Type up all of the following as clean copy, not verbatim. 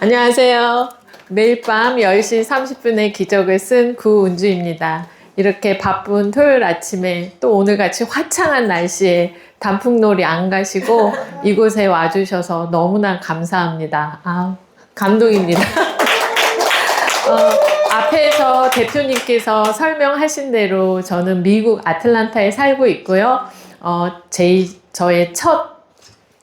안녕하세요. 매일 밤 10시 30분에 기적을 쓴 구은주입니다. 이렇게 바쁜 토요일 아침에 또 오늘같이 화창한 날씨에 단풍놀이 안 가시고 이곳에 와주셔서 너무나 감사합니다. 감동입니다. 앞에서 대표님께서 설명하신 대로 저는 미국 아틀란타에 살고 있고요. 저의 첫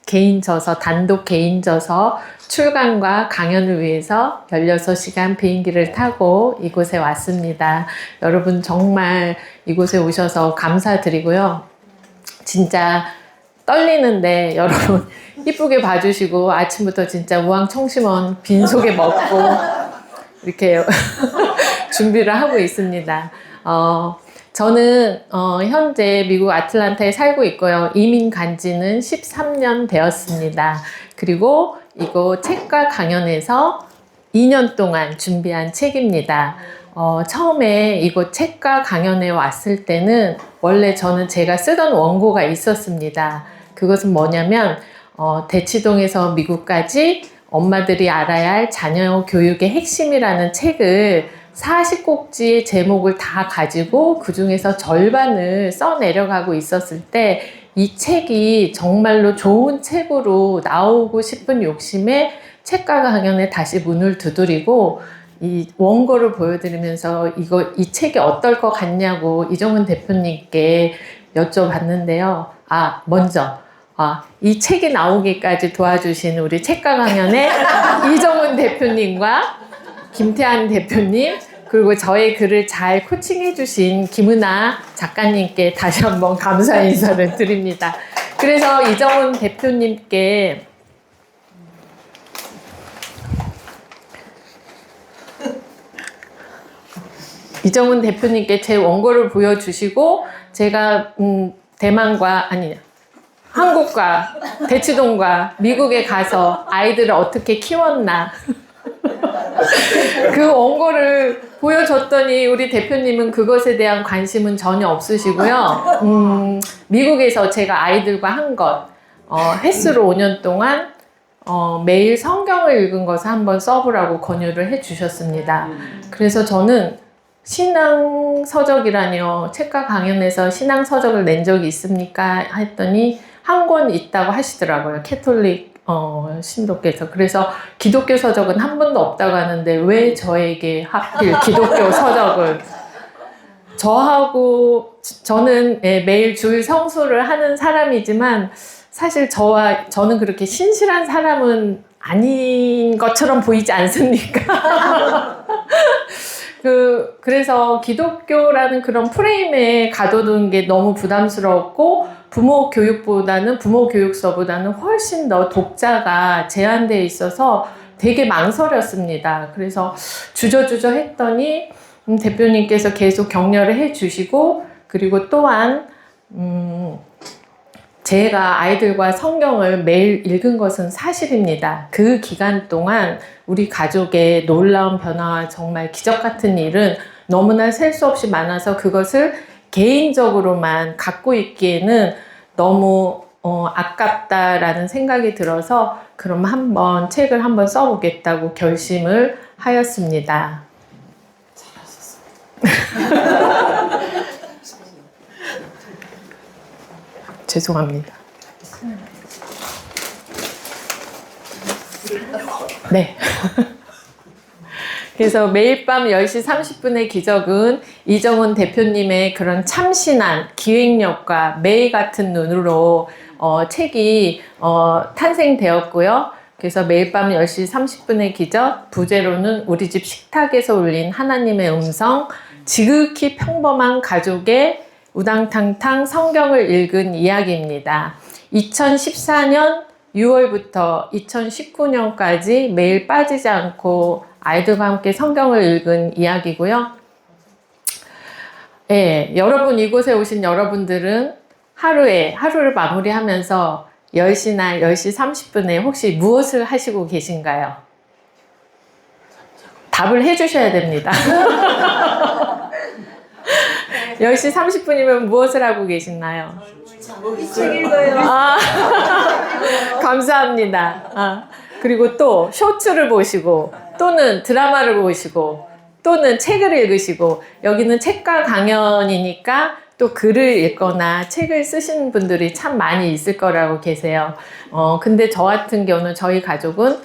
개인 저서, 단독 개인 저서 출간과 강연을 위해서 16시간 비행기를 타고 이곳에 왔습니다. 여러분 정말 이곳에 오셔서 감사드리고요. 진짜 떨리는데 여러분 이쁘게 봐주시고 아침부터 진짜 우황청심원 빈속에 먹고 이렇게 준비를 하고 있습니다. 저는 현재 미국 아틀란타에 살고 있고요. 이민 간 지는 13년 되었습니다. 그리고 이거 책과 강연에서 2년 동안 준비한 책입니다. 처음에 이거 책과 강연에 왔을 때는 원래 저는 제가 쓰던 원고가 있었습니다. 그것은 뭐냐면 대치동에서 미국까지 엄마들이 알아야 할 자녀 교육의 핵심이라는 책을 40꼭지의 제목을 다 가지고 그 중에서 절반을 써내려가고 있었을 때 이 책이 정말로 좋은 책으로 나오고 싶은 욕심에 책과 강연에 다시 문을 두드리고 이 원고를 보여드리면서 이 책이 어떨 것 같냐고 이정은 대표님께 여쭤봤는데요. 먼저 이 책이 나오기까지 도와주신 우리 책과 강연의 이정은 대표님과 김태한 대표님 그리고 저의 글을 잘 코칭해 주신 김은아 작가님께 다시 한번 감사 인사를 드립니다. 그래서 이정은 대표님께 제 원고를 보여주시고 제가 한국과 대치동과 미국에 가서 아이들을 어떻게 키웠나 그 원고를 보여줬더니 우리 대표님은 그것에 대한 관심은 전혀 없으시고요. 미국에서 제가 아이들과 한 것 횟수로 5년 동안 매일 성경을 읽은 것을 한번 써보라고 권유를 해주셨습니다. 그래서 저는 신앙서적이라니요. 책과 강연에서 신앙서적을 낸 적이 있습니까? 했더니 한 권 있다고 하시더라고요. 캐톨릭 신도께서. 그래서 기독교 서적은 한 번도 없다고 하는데 왜 저에게 하필 기독교 서적을 저는 매일 주일 성수를 하는 사람이지만 사실 저는 그렇게 신실한 사람은 아닌 것처럼 보이지 않습니까? 그래서 기독교라는 그런 프레임에 가둬둔 게 너무 부담스러웠고 부모 교육서보다는 훨씬 더 독자가 제한되어 있어서 되게 망설였습니다. 그래서 주저주저 했더니 대표님께서 계속 격려를 해주시고 그리고 또한 제가 아이들과 성경을 매일 읽은 것은 사실입니다. 그 기간 동안 우리 가족의 놀라운 변화와 정말 기적 같은 일은 너무나 셀 수 없이 많아서 그것을 개인적으로만 갖고 있기에는 너무 아깝다라는 생각이 들어서 그럼 책을 한번 써보겠다고 결심을 하였습니다. 잘하셨습니다. 죄송합니다. 네. 그래서 매일 밤 10시 30분의 기적은 이정은 대표님의 그런 참신한 기획력과 매일 같은 눈으로 책이 탄생되었고요. 그래서 매일 밤 10시 30분의 기적, 부제로는 우리 집 식탁에서 울린 하나님의 음성, 지극히 평범한 가족의 우당탕탕 성경을 읽은 이야기입니다. 2014년 6월부터 2019년까지 매일 빠지지 않고 아이들과 함께 성경을 읽은 이야기고요. 여러분 이곳에 오신 여러분들은 하루를 마무리하면서 10시나 10시 30분에 혹시 무엇을 하시고 계신가요? 답을 해주셔야 됩니다. 10시 30분이면 무엇을 하고 계시나요? 책 읽어요. 감사합니다. 그리고 또 쇼츠를 보시고 또는 드라마를 보시고 또는 책을 읽으시고 여기는 책과 강연이니까 또 글을 읽거나 책을 쓰시는 분들이 참 많이 있을 거라고 계세요. 근데 저 같은 경우는 저희 가족은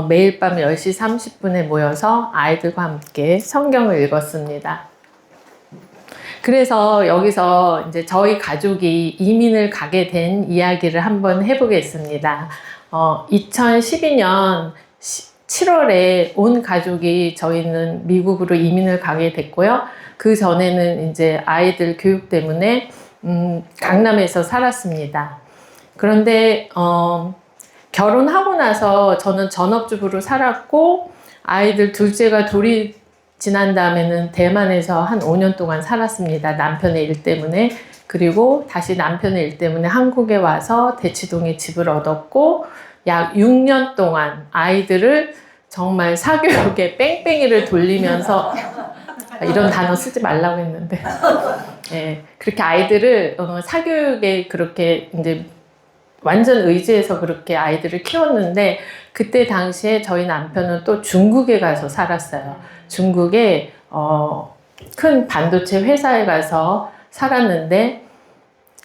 매일 밤 10시 30분에 모여서 아이들과 함께 성경을 읽었습니다. 그래서 여기서 이제 저희 가족이 이민을 가게 된 이야기를 한번 해보겠습니다. 2012년 7월에 온 가족이 저희는 미국으로 이민을 가게 됐고요. 그 전에는 이제 아이들 교육 때문에 강남에서 살았습니다. 그런데 결혼하고 나서 저는 전업주부로 살았고 아이들 둘째가 둘이 지난 다음에는 대만에서 한 5년 동안 살았습니다. 남편의 일 때문에. 그리고 다시 남편의 일 때문에 한국에 와서 대치동에 집을 얻었고 약 6년 동안 아이들을 정말 사교육에 뺑뺑이를 돌리면서 이런 단어 쓰지 말라고 했는데 네, 그렇게 아이들을 사교육에 그렇게 이제 완전 의지해서 그렇게 아이들을 키웠는데 그때 당시에 저희 남편은 또 중국에 가서 살았어요. 중국에 큰 반도체 회사에 가서 살았는데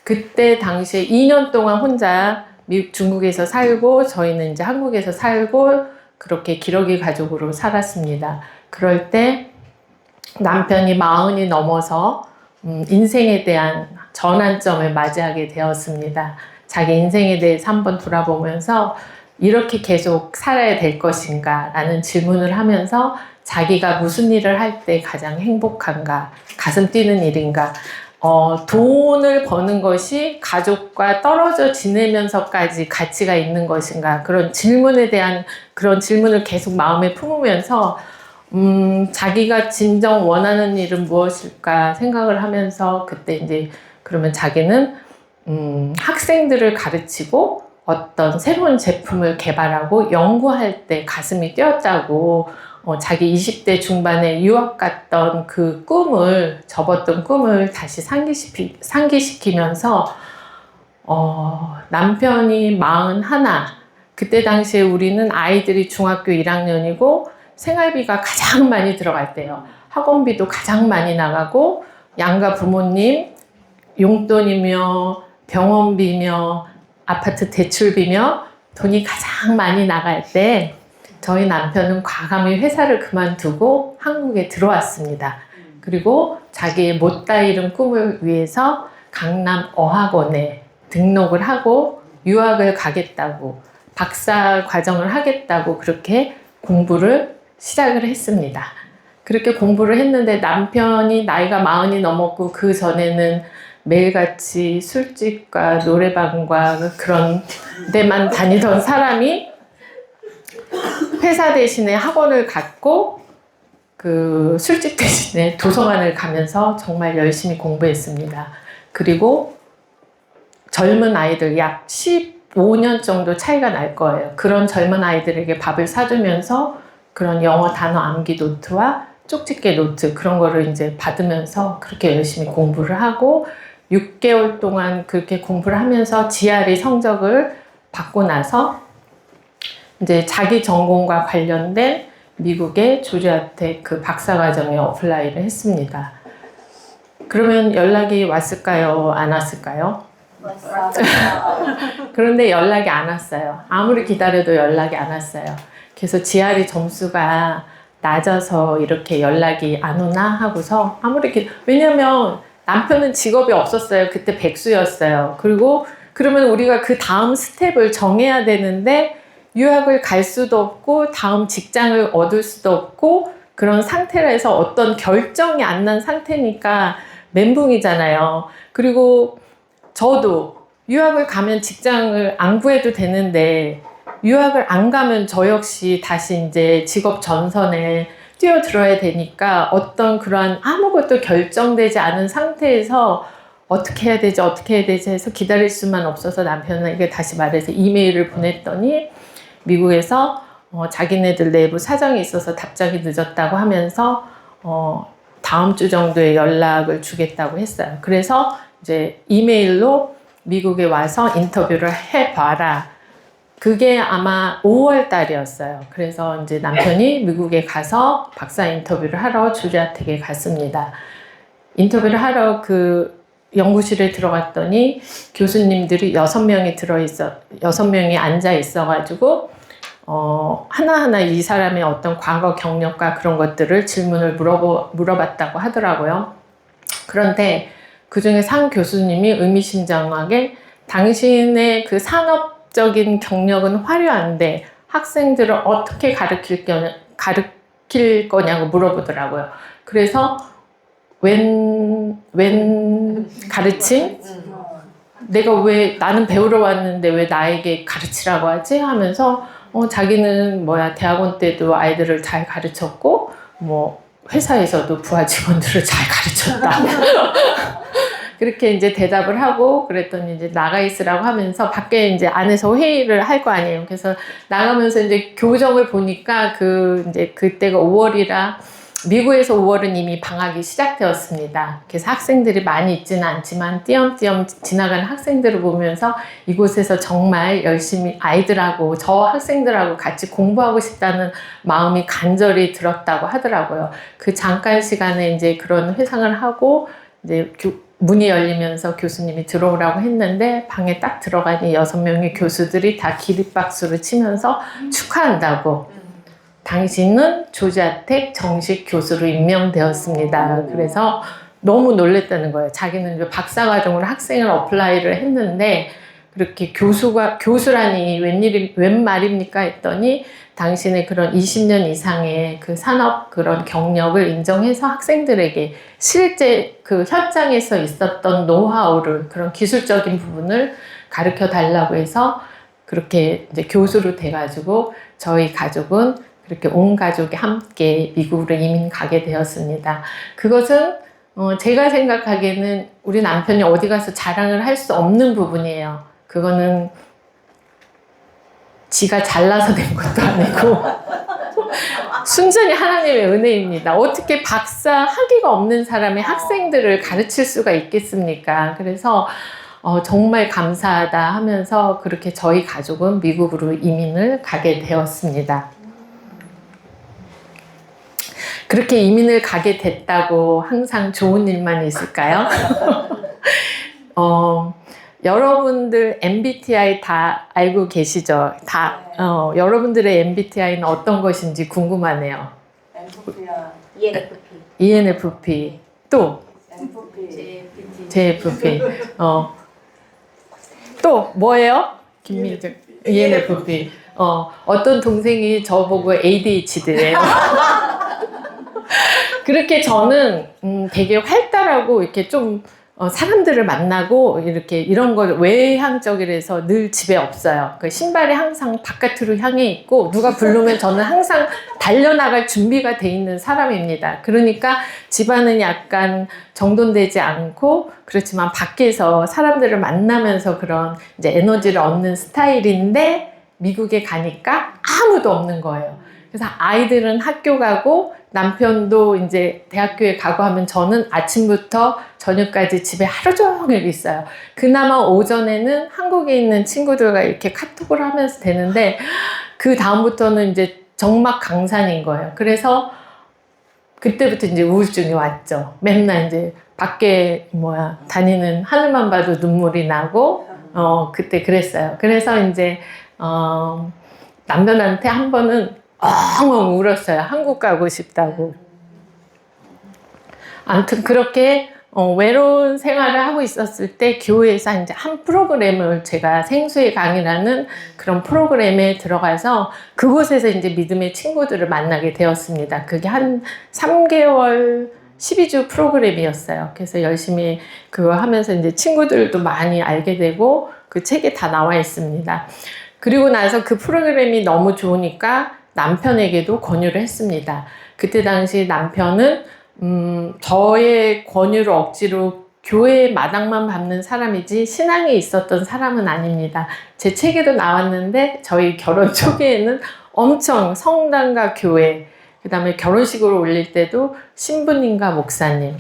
그때 당시에 2년 동안 혼자 중국에서 살고 저희는 이제 한국에서 살고 그렇게 기러기 가족으로 살았습니다. 그럴 때 남편이 40이 넘어서 인생에 대한 전환점을 맞이하게 되었습니다. 자기 인생에 대해서 한번 돌아보면서 이렇게 계속 살아야 될 것인가 라는 질문을 하면서 자기가 무슨 일을 할 때 가장 행복한가, 가슴 뛰는 일인가, 돈을 버는 것이 가족과 떨어져 지내면서까지 가치가 있는 것인가, 그런 질문에 대한 그런 질문을 계속 마음에 품으면서 자기가 진정 원하는 일은 무엇일까 생각을 하면서 그때 이제 그러면 자기는 학생들을 가르치고 어떤 새로운 제품을 개발하고 연구할 때 가슴이 뛰었다고 자기 20대 중반에 유학 갔던 그 꿈을 접었던 꿈을 다시 상기시키면서 남편이 41 그때 당시에 우리는 아이들이 중학교 1학년이고 생활비가 가장 많이 들어갈 때요. 학원비도 가장 많이 나가고 양가 부모님 용돈이며 병원비며 아파트 대출비며 돈이 가장 많이 나갈 때 저희 남편은 과감히 회사를 그만두고 한국에 들어왔습니다. 그리고 자기의 못다 이룬 꿈을 위해서 강남 어학원에 등록을 하고 유학을 가겠다고 박사 과정을 하겠다고 그렇게 공부를 시작을 했습니다. 그렇게 공부를 했는데 남편이 나이가 40이 넘었고 그 전에는 매일같이 술집과 노래방과 그런 데만 다니던 사람이 회사 대신에 학원을 갔고 그 술집 대신에 도서관을 가면서 정말 열심히 공부했습니다. 그리고 젊은 아이들 약 15년 정도 차이가 날 거예요. 그런 젊은 아이들에게 밥을 사주면서 그런 영어 단어 암기 노트와 쪽집게 노트 그런 거를 이제 받으면서 그렇게 열심히 공부를 하고 6개월 동안 그렇게 공부를 하면서 GRE 성적을 받고 나서 이제 자기 전공과 관련된 미국의 조지아텍 그 박사과정에 어플라이를 했습니다. 그러면 연락이 왔을까요? 안 왔을까요? 그런데 연락이 안 왔어요. 아무리 기다려도 연락이 안 왔어요. 그래서 GRE 점수가 낮아서 이렇게 연락이 안 오나 하고서 왜냐면 남편은 직업이 없었어요. 그때 백수였어요. 그리고 그러면 우리가 그 다음 스텝을 정해야 되는데 유학을 갈 수도 없고 다음 직장을 얻을 수도 없고 그런 상태라서 어떤 결정이 안 난 상태니까 멘붕이잖아요. 그리고 저도 유학을 가면 직장을 안 구해도 되는데 유학을 안 가면 저 역시 다시 이제 직업 전선에 뛰어들어야 되니까 어떤 그러한 아무것도 결정되지 않은 상태에서 어떻게 해야 되지 해서 기다릴 수만 없어서 남편에게 다시 말해서 이메일을 보냈더니 미국에서 자기네들 내부 사정이 있어서 답장이 늦었다고 하면서 다음 주 정도에 연락을 주겠다고 했어요. 그래서 이제 이메일로 미국에 와서 인터뷰를 해봐라. 그게 아마 5월 달이었어요. 그래서 이제 남편이 미국에 가서 박사 인터뷰를 하러 조지아텍에 갔습니다. 인터뷰를 하러 그 연구실에 들어갔더니 교수님들이 6명이 앉아 있어가지고, 하나하나 이 사람의 어떤 과거 경력과 그런 것들을 질문을 물어봤다고 하더라고요. 그런데 그 중에 상 교수님이 의미심장하게 당신의 그 산업적인 경력은 화려한데 학생들을 어떻게 가르칠 거냐고 물어보더라고요. 그래서 웬 가르침? 나는 배우러 왔는데 왜 나에게 가르치라고 하지? 하면서, 자기는 대학원 때도 아이들을 잘 가르쳤고, 회사에서도 부하 직원들을 잘 가르쳤다. 그렇게 이제 대답을 하고, 그랬더니 이제 나가 있으라고 하면서 밖에 이제 안에서 회의를 할 거 아니에요. 그래서 나가면서 이제 교정을 보니까 그때가 5월이라 미국에서 5월은 이미 방학이 시작되었습니다. 그래서 학생들이 많이 있지는 않지만 띄엄띄엄 지나가는 학생들을 보면서 이곳에서 정말 열심히 아이들하고 저 학생들하고 같이 공부하고 싶다는 마음이 간절히 들었다고 하더라고요. 그 잠깐 시간에 이제 그런 회상을 하고 이제 문이 열리면서 교수님이 들어오라고 했는데 방에 딱 들어가니 6명의 교수들이 다 기립박수를 치면서 축하한다고. 당신은 조지아텍 정식 교수로 임명되었습니다. 그래서 너무 놀랬다는 거예요. 자기는 이제 박사과정으로 학생을 어플라이를 했는데 그렇게 교수라니 웬 말입니까 했더니 당신의 그런 20년 이상의 그 산업 그런 경력을 인정해서 학생들에게 실제 그 현장에서 있었던 노하우를 그런 기술적인 부분을 가르쳐 달라고 해서 그렇게 이제 교수로 돼가지고 저희 가족은 그렇게 온 가족이 함께 미국으로 이민 가게 되었습니다. 그것은 제가 생각하기에는 우리 남편이 어디 가서 자랑을 할 수 없는 부분이에요. 그거는 지가 잘나서 된 것도 아니고 순전히 하나님의 은혜입니다. 어떻게 박사 학위가 없는 사람의 학생들을 가르칠 수가 있겠습니까? 그래서 정말 감사하다 하면서 그렇게 저희 가족은 미국으로 이민을 가게 되었습니다. 그렇게 이민을 가게 됐다고 항상 좋은 일만 있을까요? 여러분들 MBTI 다 알고 계시죠? 여러분들의 MBTI는 어떤 것인지 궁금하네요. ENFP. 또? JFP. 또 뭐예요? 김민정. ENFP. 어떤 동생이 저보고 ADHD래요. 그렇게 저는 되게 활달하고 이렇게 좀 사람들을 만나고 이렇게 이런 걸 외향적이라서 늘 집에 없어요. 그 신발이 항상 바깥으로 향해 있고 누가 부르면 저는 항상 달려나갈 준비가 돼 있는 사람입니다. 그러니까 집안은 약간 정돈되지 않고 그렇지만 밖에서 사람들을 만나면서 그런 이제 에너지를 얻는 스타일인데 미국에 가니까 아무도 없는 거예요. 그래서 아이들은 학교 가고 남편도 이제 대학교에 가고 하면 저는 아침부터 저녁까지 집에 하루 종일 있어요. 그나마 오전에는 한국에 있는 친구들과 이렇게 카톡을 하면서 되는데 그 다음부터는 이제 정막강산인 거예요. 그래서 그때부터 이제 우울증이 왔죠. 맨날 이제 밖에 다니는 하늘만 봐도 눈물이 나고 그때 그랬어요. 그래서 이제 남편한테 한 번은 엉엉 울었어요. 한국 가고 싶다고. 아무튼 그렇게 외로운 생활을 하고 있었을 때 교회에서 이제 한 프로그램을 제가 생수의 강이라는 그런 프로그램에 들어가서 그곳에서 이제 믿음의 친구들을 만나게 되었습니다. 그게 한 3개월 12주 프로그램이었어요. 그래서 열심히 그거 하면서 이제 친구들도 많이 알게 되고 그 책에 다 나와 있습니다. 그리고 나서 그 프로그램이 너무 좋으니까 남편에게도 권유를 했습니다. 그때 당시 남편은 저의 권유를 억지로 교회 마당만 밟는 사람이지 신앙에 있었던 사람은 아닙니다. 제 책에도 나왔는데 저희 결혼 초기에는 엄청 성당과 교회, 그 다음에 결혼식으로 올릴 때도 신부님과 목사님,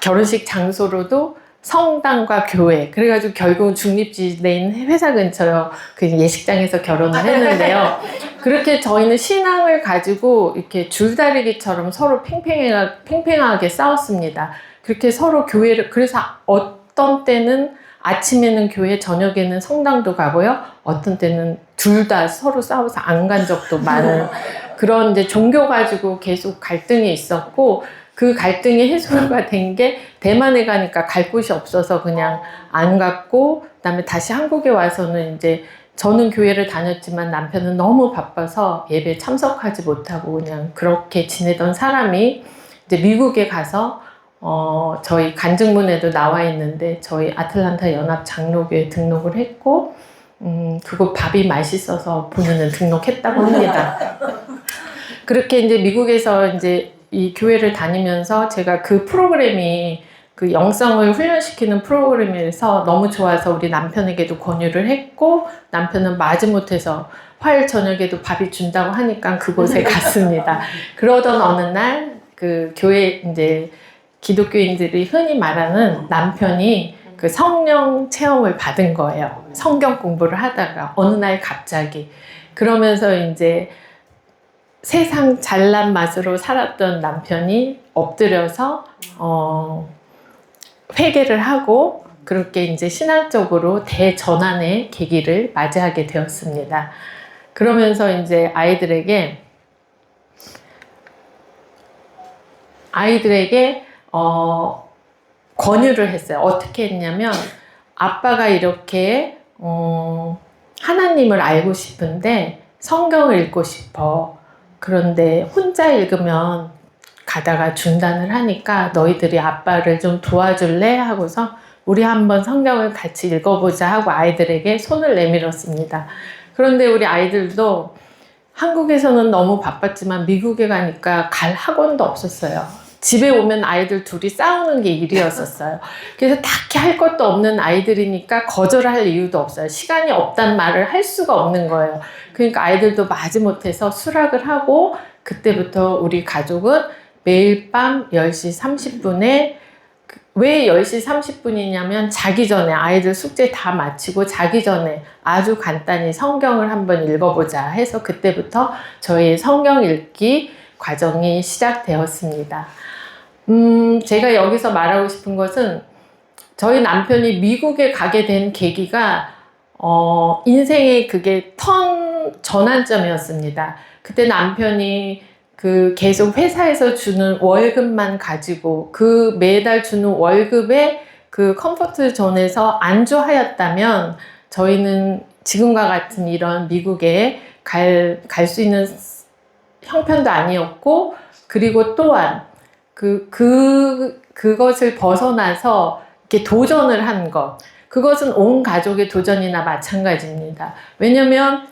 결혼식 장소로도 성당과 교회. 그래가지고 결국은 중립지대인 회사 근처 그 예식장에서 결혼을 했는데요. 그렇게 저희는 신앙을 가지고 이렇게 줄다리기처럼 서로 팽팽하게 싸웠습니다. 그렇게 서로 교회를, 그래서 어떤 때는 아침에는 교회, 저녁에는 성당도 가고요. 어떤 때는 둘 다 서로 싸워서 안 간 적도 많은 그런 이제 종교 가지고 계속 갈등이 있었고, 그 갈등이 해소가 된 게 대만에 가니까 갈 곳이 없어서 그냥 안 갔고, 그다음에 다시 한국에 와서는 이제 저는 교회를 다녔지만 남편은 너무 바빠서 예배에 참석하지 못하고 그냥 그렇게 지내던 사람이 이제 미국에 가서 저희 간증문에도 나와 있는데 저희 아틀란타 연합 장로교에 등록을 했고, 그거 밥이 맛있어서 본인은 등록했다고 합니다. 그렇게 이제 미국에서 이제 이 교회를 다니면서 제가 그 프로그램이 그 영성을 훈련시키는 프로그램에서 너무 좋아서 우리 남편에게도 권유를 했고, 남편은 마지못해서 화요일 저녁에도 밥이 준다고 하니까 그곳에 갔습니다. 그러던 어느 날 그 교회 이제 기독교인들이 흔히 말하는 남편이 그 성령 체험을 받은 거예요. 성경 공부를 하다가 어느 날 갑자기. 그러면서 이제 세상 잘난 맛으로 살았던 남편이 엎드려서 회개를 하고 그렇게 이제 신앙적으로 대전환의 계기를 맞이하게 되었습니다. 그러면서 이제 아이들에게 권유를 했어요. 어떻게 했냐면, 아빠가 이렇게 하나님을 알고 싶은데 성경을 읽고 싶어. 그런데 혼자 읽으면 가다가 중단을 하니까 너희들이 아빠를 좀 도와줄래? 하고서 우리 한번 성경을 같이 읽어보자 하고 아이들에게 손을 내밀었습니다. 그런데 우리 아이들도 한국에서는 너무 바빴지만 미국에 가니까 갈 학원도 없었어요. 집에 오면 아이들 둘이 싸우는 게 일이었었어요. 그래서 딱히 할 것도 없는 아이들이니까 거절할 이유도 없어요. 시간이 없단 말을 할 수가 없는 거예요. 그러니까 아이들도 마지못해서 수락을 하고, 그때부터 우리 가족은 매일 밤 10시 30분에, 왜 10시 30분이냐면 자기 전에 아이들 숙제 다 마치고 자기 전에 아주 간단히 성경을 한번 읽어보자 해서 그때부터 저희의 성경 읽기 과정이 시작되었습니다. 제가 여기서 말하고 싶은 것은 저희 남편이 미국에 가게 된 계기가 인생의 그게 전환점이었습니다. 그때 남편이 그 계속 회사에서 주는 월급만 가지고 그 매달 주는 월급에 그 컴포트 존에서 안주하였다면 저희는 지금과 같은 이런 미국에 갈 수 있는 형편도 아니었고, 그리고 또한 그것을 벗어나서 이렇게 도전을 한 것, 그것은 온 가족의 도전이나 마찬가지입니다. 왜냐면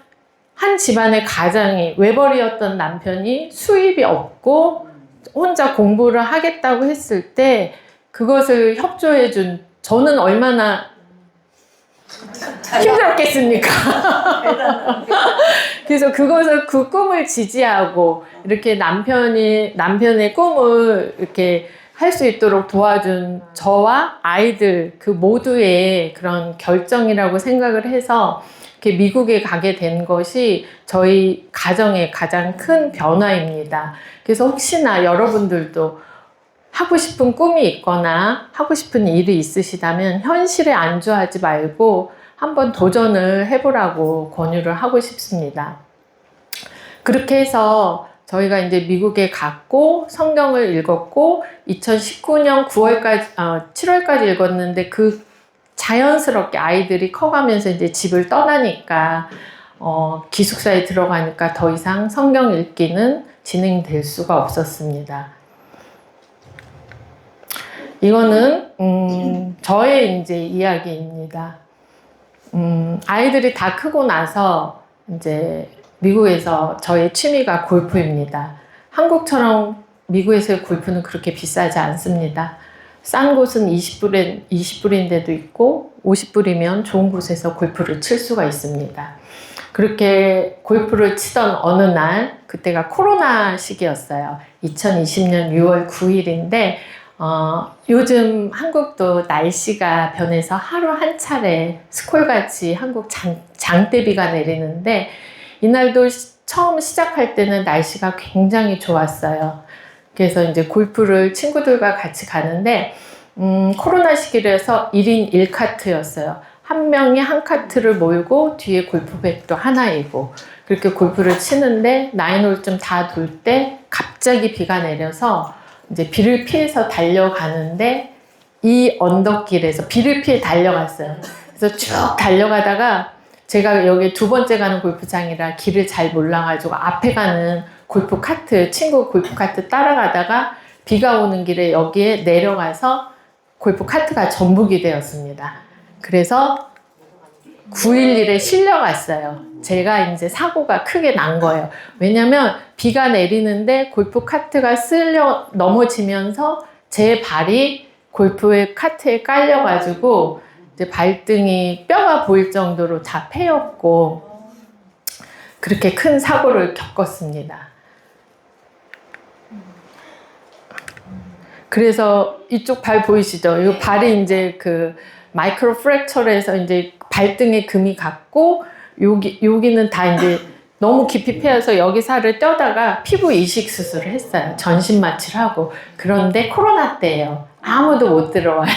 한 집안의 가장이 외벌이였던 남편이 수입이 없고 혼자 공부를 하겠다고 했을 때 그것을 협조해준 저는 얼마나 힘들었겠습니까? 그래서 그 꿈을 지지하고 이렇게 남편의 꿈을 이렇게 할 수 있도록 도와준 저와 아이들 그 모두의 그런 결정이라고 생각을 해서 이렇게 미국에 가게 된 것이 저희 가정의 가장 큰 변화입니다. 그래서 혹시나 여러분들도 하고 싶은 꿈이 있거나 하고 싶은 일이 있으시다면 현실에 안주하지 말고 한번 도전을 해보라고 권유를 하고 싶습니다. 그렇게 해서 저희가 이제 미국에 갔고 성경을 읽었고 2019년 7월까지 읽었는데 그 자연스럽게 아이들이 커가면서 이제 집을 떠나니까 기숙사에 들어가니까 더 이상 성경 읽기는 진행될 수가 없었습니다. 이거는 저의 이제 이야기입니다. 아이들이 다 크고 나서 이제 미국에서 저의 취미가 골프입니다. 한국처럼 미국에서의 골프는 그렇게 비싸지 않습니다. 싼 곳은 20불인데도 있고 50불이면 좋은 곳에서 골프를 칠 수가 있습니다. 그렇게 골프를 치던 어느 날, 그때가 코로나 시기였어요. 2020년 6월 9일인데 요즘 한국도 날씨가 변해서 하루 한 차례 스콜같이 한국 장대비가 내리는데 이날도 처음 시작할 때는 날씨가 굉장히 좋았어요. 그래서 이제 골프를 친구들과 같이 가는데 코로나 시기라서 1인 1카트였어요. 한 명이 한 카트를 몰고 뒤에 골프백도 하나이고 그렇게 골프를 치는데 9홀쯤 다 돌 때 갑자기 비가 내려서 이제 비를 피해서 달려가는데 이 언덕길에서 비를 피해 달려갔어요. 그래서 쭉 달려가다가 제가 여기 두 번째 가는 골프장이라 길을 잘 몰라가지고 앞에 가는 골프 카트, 친구 골프 카트 따라가다가 비가 오는 길에 여기에 내려가서 골프 카트가 전복이 되었습니다. 그래서 911에 실려갔어요. 제가 이제 사고가 크게 난 거예요. 왜냐면 비가 내리는데 골프 카트가 쓸려 넘어지면서 제 발이 골프의 카트에 깔려가지고 이제 발등이 뼈가 보일 정도로 다 패였고 그렇게 큰 사고를 겪었습니다. 그래서 이쪽 발 보이시죠? 이 발이 이제 그 마이크로 프랙처에서 이제 발등에 금이 갔고 여기는 다 이제 너무 깊이 패여서 여기 살을 떼다가 피부 이식 수술을 했어요. 전신 마취를 하고. 그런데 코로나 때예요. 아무도 못 들어와요.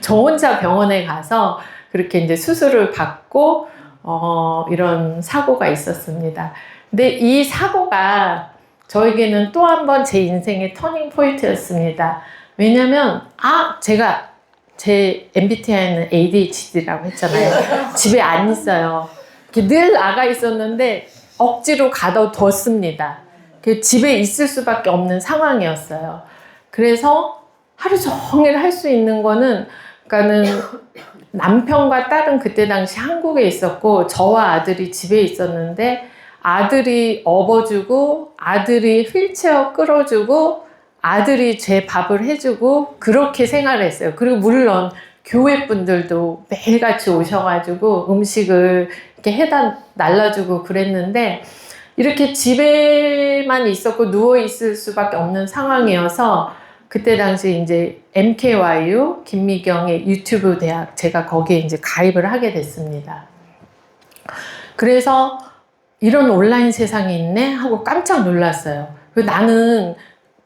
저 혼자 병원에 가서 그렇게 이제 수술을 받고 이런 사고가 있었습니다. 근데 이 사고가 저에게는 또 한 번 제 인생의 터닝 포인트였습니다. 왜냐면 제가 제 MBTI는 ADHD라고 했잖아요. 집에 안 있어요. 늘 나가 있었는데 억지로 가둬뒀습니다. 집에 있을 수밖에 없는 상황이었어요. 그래서 하루 종일 할 수 있는 거는 그러니까는 남편과 딸은 그때 당시 한국에 있었고 저와 아들이 집에 있었는데 아들이 업어주고 아들이 휠체어 끌어주고 아들이 제 밥을 해주고 그렇게 생활을 했어요. 그리고 물론 교회 분들도 매일같이 오셔가지고 음식을 이렇게 해다 날라주고 그랬는데 이렇게 집에만 있었고 누워있을 수밖에 없는 상황이어서 그때 당시 이제 MKYU 김미경의 유튜브 대학 제가 거기에 이제 가입을 하게 됐습니다. 그래서 이런 온라인 세상이 있네 하고 깜짝 놀랐어요. 나는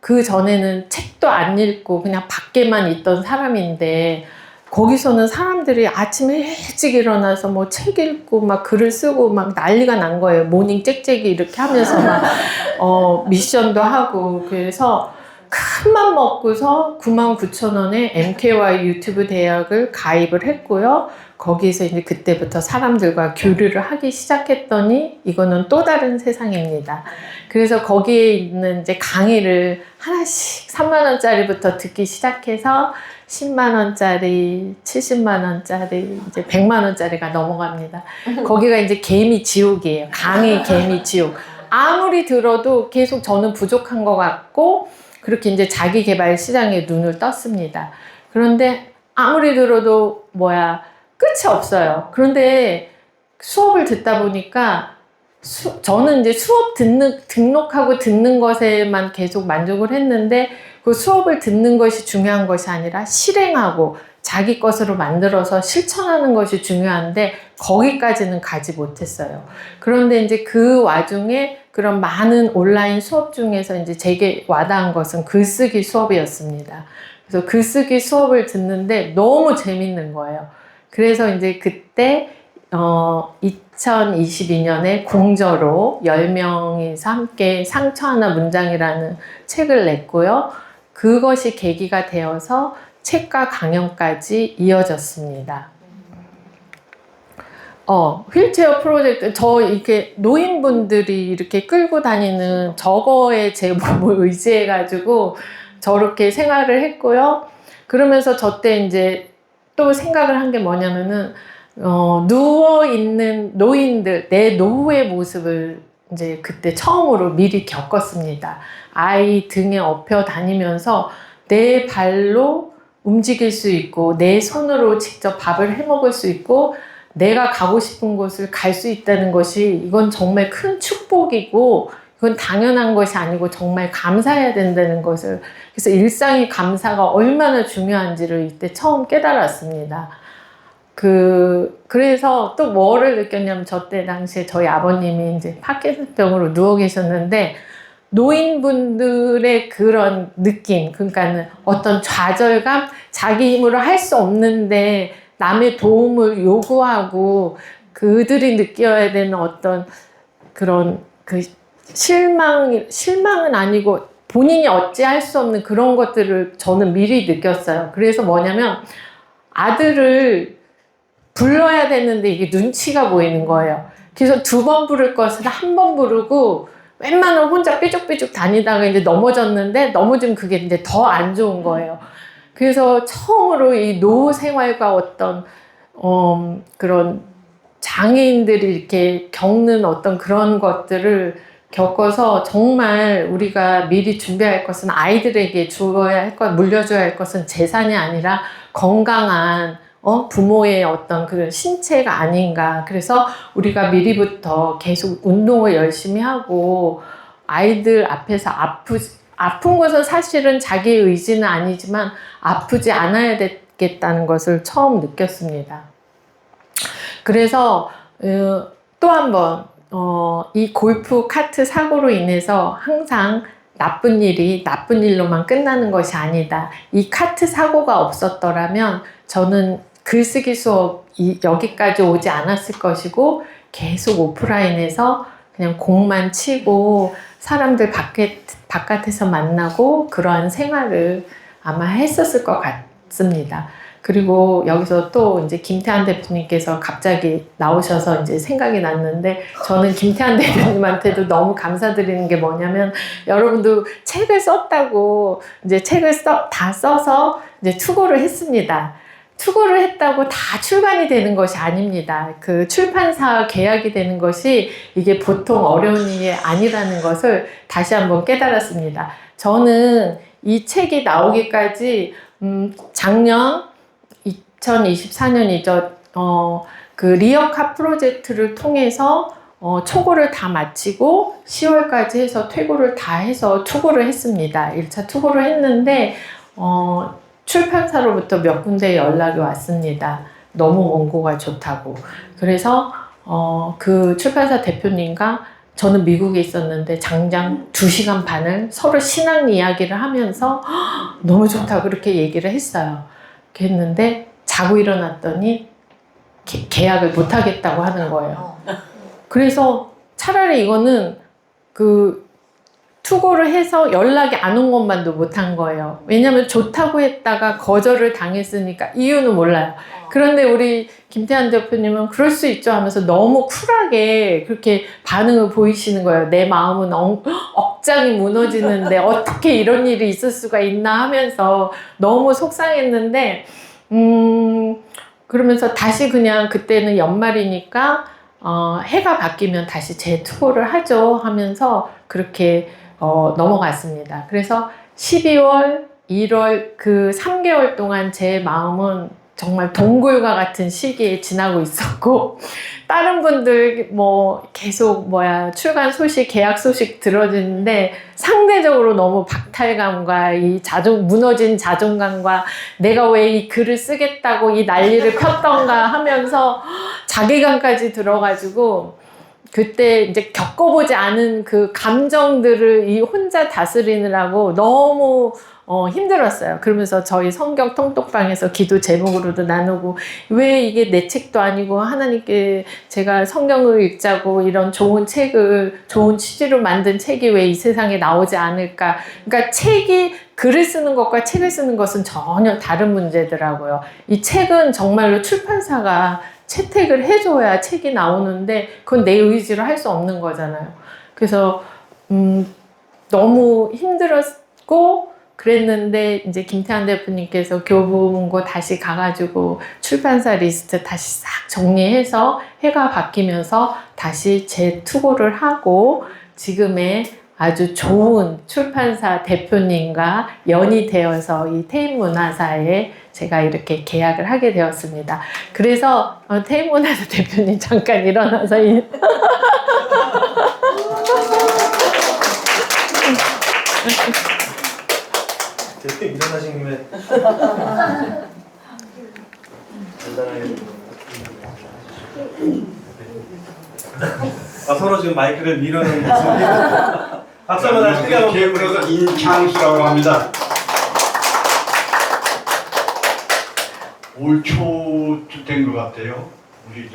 그 전에는 책도 안 읽고 그냥 밖에만 있던 사람인데 거기서는 사람들이 아침에 일찍 일어나서 뭐 책 읽고 막 글을 쓰고 막 난리가 난 거예요. 모닝 짹짹이 이렇게 하면서 막 미션도 하고 그래서 큰맘 먹고서 99,000원에 MKY 유튜브 대학을 가입을 했고요. 거기서 이제 그때부터 사람들과 교류를 하기 시작했더니 이거는 또 다른 세상입니다. 그래서 거기에 있는 이제 강의를 하나씩 3만원짜리부터 듣기 시작해서 10만원짜리, 70만원짜리, 이제 100만원짜리가 넘어갑니다. 거기가 이제 개미 지옥이에요. 강의 개미 지옥. 아무리 들어도 계속 저는 부족한 것 같고 그렇게 이제 자기 개발 시장에 눈을 떴습니다. 그런데 아무리 들어도 끝이 없어요. 그런데 수업을 듣다 보니까 저는 이제 수업 등록하고 듣는 것에만 계속 만족을 했는데 그 수업을 듣는 것이 중요한 것이 아니라 실행하고 자기 것으로 만들어서 실천하는 것이 중요한데 거기까지는 가지 못했어요. 그런데 이제 그 와중에 그런 많은 온라인 수업 중에서 이제 제게 와닿은 것은 글쓰기 수업이었습니다. 그래서 글쓰기 수업을 듣는데 너무 재밌는 거예요. 그래서 이제 그때 2022년에 공저로 10명이서 함께 상처 하나 문장이라는 책을 냈고요. 그것이 계기가 되어서 책과 강연까지 이어졌습니다. 휠체어 프로젝트, 이렇게 노인분들이 이렇게 끌고 다니는 저거에 제 몸을 의지해가지고 저렇게 생활을 했고요. 그러면서 저 때 이제 또 생각을 한 게 뭐냐면은, 누워있는 노인들, 내 노후의 모습을 이제 그때 처음으로 미리 겪었습니다. 아이 등에 업혀 다니면서 내 발로 움직일 수 있고, 내 손으로 직접 밥을 해 먹을 수 있고, 내가 가고 싶은 곳을 갈 수 있다는 것이 이건 정말 큰 축복이고, 그건 당연한 것이 아니고 정말 감사해야 된다는 것을, 그래서 일상의 감사가 얼마나 중요한지를 이때 처음 깨달았습니다. 그래서 또 뭐를 느꼈냐면, 저 때 당시에 저희 아버님이 이제 파킨슨병으로 누워 계셨는데, 노인분들의 그런 느낌, 그러니까는 어떤 좌절감, 자기 힘으로 할 수 없는데 남의 도움을 요구하고 그들이 느껴야 되는 어떤 그런 실망은 아니고 본인이 어찌할 수 없는 그런 것들을 저는 미리 느꼈어요. 그래서 뭐냐면, 아들을 불러야 되는데 이게 눈치가 보이는 거예요. 그래서 2번 부를 것을 1번 부르고 웬만하면 혼자 삐죽삐죽 다니다가 이제 넘어졌는데, 넘어지면 그게 이제 더 안 좋은 거예요. 그래서 처음으로 이 노후 생활과 어떤 그런 장애인들이 이렇게 겪는 어떤 그런 것들을 겪어서, 정말 우리가 미리 준비할 것은 아이들에게 주어야 할 것, 물려줘야 할 것은 재산이 아니라 건강한 부모의 어떤 그런 신체가 아닌가. 그래서 우리가 미리부터 계속 운동을 열심히 하고, 아이들 앞에서 아픈 것은 사실은 자기의 의지는 아니지만 아프지 않아야 되겠다는 것을 처음 느꼈습니다. 그래서 또 한 번 이 골프 카트 사고로 인해서 항상 나쁜 일이 나쁜 일로만 끝나는 것이 아니다. 이 카트 사고가 없었더라면 저는 글쓰기 수업이 여기까지 오지 않았을 것이고, 계속 오프라인에서 그냥 공만 치고 사람들 바깥에서 만나고 그러한 생활을 아마 했었을 것 같습니다. 그리고 여기서 또 이제 김태환 대표님께서 갑자기 나오셔서 이제 생각이 났는데, 저는 김태환 대표님한테도 너무 감사드리는 게 뭐냐면, 여러분도 책을 썼다고 이제 책을 다 써서 이제 투고를 했습니다. 투고를 했다고 다 출간이 되는 것이 아닙니다. 그 출판사 계약이 되는 것이 이게 보통 어려운 일이 아니라는 것을 다시 한번 깨달았습니다. 저는 이 책이 나오기까지 작년 2024년이죠. 그 리어카 프로젝트를 통해서 초고를 다 마치고 10월까지 해서 퇴고를 다 해서 투고를 했습니다. 1차 투고를 했는데 출판사로부터 몇 군데 연락이 왔습니다. 너무 원고가 좋다고. 그래서 그 출판사 대표님과 저는 미국에 있었는데 장장 2시간 반을 서로 신앙 이야기를 하면서 너무 좋다고 그렇게 얘기를 했어요. 했는데 자고 일어났더니 계약을 못 하겠다고 하는 거예요. 그래서 차라리 이거는 투고를 해서 연락이 안 온 것만도 못한 거예요. 왜냐면 좋다고 했다가 거절을 당했으니까. 이유는 몰라요. 그런데 우리 김태환 대표님은 그럴 수 있죠 하면서 너무 쿨하게 그렇게 반응을 보이시는 거예요. 내 마음은 억장이 무너지는데 어떻게 이런 일이 있을 수가 있나 하면서 너무 속상했는데, 그러면서 다시 그냥 그때는 연말이니까 해가 바뀌면 다시 재투고를 하죠 하면서 그렇게 넘어갔습니다. 그래서 12월, 1월 그 3개월 동안 제 마음은 정말 동굴과 같은 시기에 지나고 있었고, 다른 분들 뭐 계속 출간 소식, 계약 소식 들어주는데 상대적으로 너무 박탈감과 이 무너진 자존감과 내가 왜 이 글을 쓰겠다고 이 난리를 폈던가 하면서 자괴감까지 들어가지고, 그때 이제 겪어보지 않은 그 감정들을 이 혼자 다스리느라고 너무 힘들었어요. 그러면서 저희 성경 통독방에서 기도 제목으로도 나누고, 왜 이게 내 책도 아니고 하나님께 제가 성경을 읽자고 이런 좋은 책을 좋은 취지로 만든 책이 왜 이 세상에 나오지 않을까. 그러니까 글을 쓰는 것과 책을 쓰는 것은 전혀 다른 문제더라고요. 이 책은 정말로 출판사가 채택을 해줘야 책이 나오는데 그건 내 의지로 할 수 없는 거잖아요. 그래서 너무 힘들었고 그랬는데, 이제 김태환 대표님께서 교보문고 다시 가가지고 출판사 리스트 다시 싹 정리해서 해가 바뀌면서 다시 재투고를 하고 지금의 아주 좋은 출판사 대표님과 연이 되어서 이 태인문화사에 제가 이렇게 계약을 하게 되었습니다. 그래서 태인문화사 대표님 잠깐 일어나서 말씀하신 김에 간단하게 서로 지금 마이크를 미루는 모습이 박수 한번 다시 크게 한번 기획으로서 인창수라고 합니다. 올 초쯤 된 것 같아요. 우리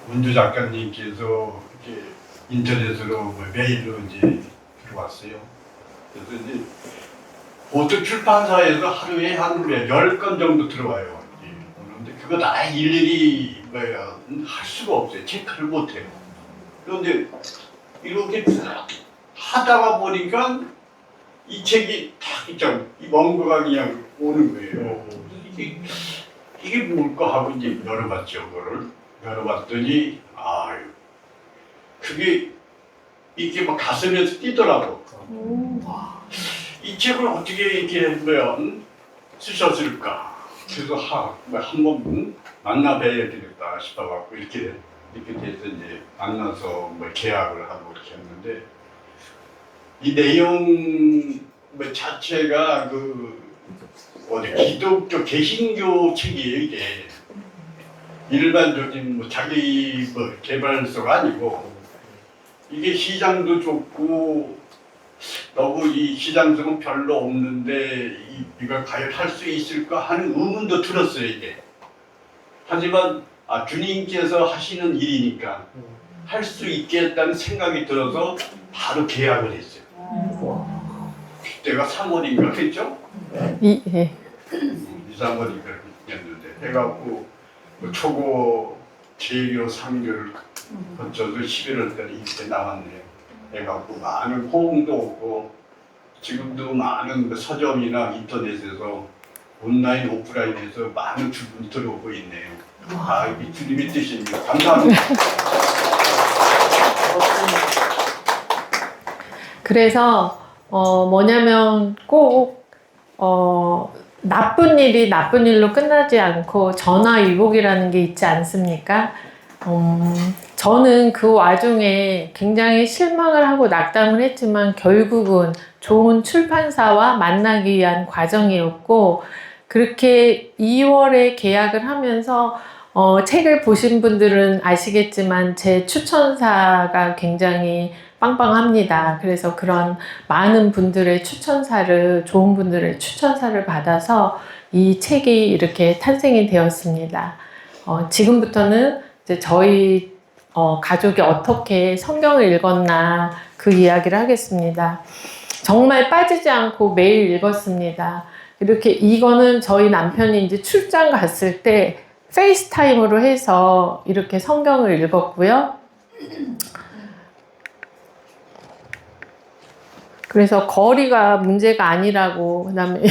문주 작가님께서 이렇게 인터넷으로 메일로 이제 들어왔어요. 그래서 이제 보통 출판사에서 하루에 한 10건 정도 들어와요. 그런데 그거 다 일일이 할 수가 없어요. 체크를 못해요. 그런데 이렇게 하다가 보니까 이 책이 딱 있잖아. 이 뭔가가 그냥 오는 거예요. 이게 뭘까 하고 이제 열어봤죠. 그거를 열어봤더니 그게 이렇게 막 가슴에서 뛰더라고. 이 책을 어떻게 이렇게 쓰셨을까? 그래서 한번 만나 뵈야 되겠다 싶어갖고 이렇게 돼서 이제 만나서 계약을 하고 이렇게 했는데 이 내용 자체가 기독교 개신교 책이에요. 이게 일반적인 자기 개발서가 아니고 이게 시장도 좋고 너무 이 시장성은 별로 없는데 이걸 과연 할 수 있을까 하는 의문도 들었어요. 이게 하지만 주님께서 하시는 일이니까 할 수 있겠다는 생각이 들어서 바로 계약을 했어요. 그때가 3월인가 그랬죠? 2, 3월인가 그랬는데 해갖고 초고 재교 3교를 거쳐서 11월 달에 이때 나왔네요. 해갖고 많은 호응도 없고 지금도 많은 서점이나 인터넷에서 온라인 오프라인에서 많은 주문이 들어오고 있네요. 이게 주님의 뜻입니다. 감사합니다. 그래서 뭐냐면 꼭 나쁜 일이 나쁜 일로 끝나지 않고 전화위복이라는 게 있지 않습니까? 저는 그 와중에 굉장히 실망을 하고 낙담을 했지만 결국은 좋은 출판사와 만나기 위한 과정이었고, 그렇게 2월에 계약을 하면서 책을 보신 분들은 아시겠지만 제 추천사가 굉장히 빵빵합니다. 그래서 그런 많은 분들의 추천사를, 좋은 분들의 추천사를 받아서 이 책이 이렇게 탄생이 되었습니다. 지금부터는 이제 저희 가족이 어떻게 성경을 읽었나 그 이야기를 하겠습니다. 정말 빠지지 않고 매일 읽었습니다. 이렇게 이거는 저희 남편이 이제 출장 갔을 때 페이스타임으로 해서 이렇게 성경을 읽었고요. 그래서 거리가 문제가 아니라고, 그다음에